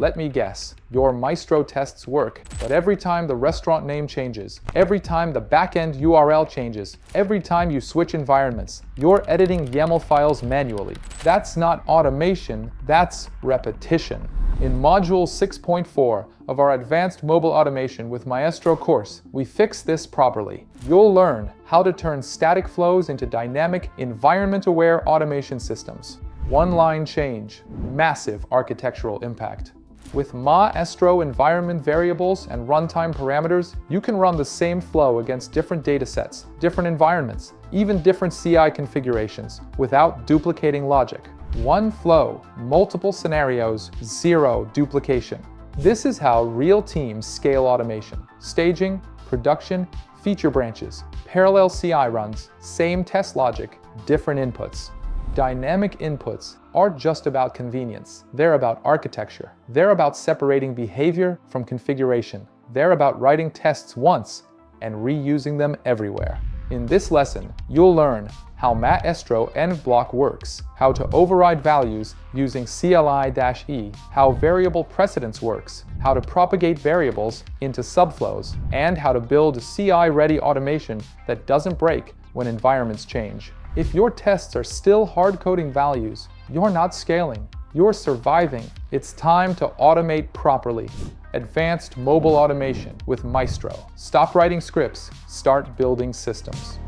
Let me guess, your Maestro tests work, but every time the restaurant name changes, every time the backend URL changes, every time you switch environments, you're editing YAML files manually. That's not automation, that's repetition. In Module 6.4 of our Advanced Mobile Automation with Maestro course, we fix this properly. You'll learn how to turn static flows into dynamic, environment-aware automation systems. One-line change, massive architectural impact. With Maestro environment variables and runtime parameters, you can run the same flow against different datasets, different environments, even different CI configurations, without duplicating logic. One flow, multiple scenarios, zero duplication. This is how real teams scale automation. Staging, production, feature branches, parallel CI runs, same test logic, different inputs. Dynamic inputs aren't just about convenience. They're about architecture. They're about separating behavior from configuration. They're about writing tests once and reusing them everywhere. In this lesson, you'll learn how Maestro env-block works, how to override values using CLI-E, how variable precedence works, how to propagate variables into subflows, and how to build a CI-ready automation that doesn't break when environments change. If your tests are still hard-coding values, you're not scaling, you're surviving. It's time to automate properly. Advanced Mobile Automation with Maestro. Stop writing scripts, start building systems.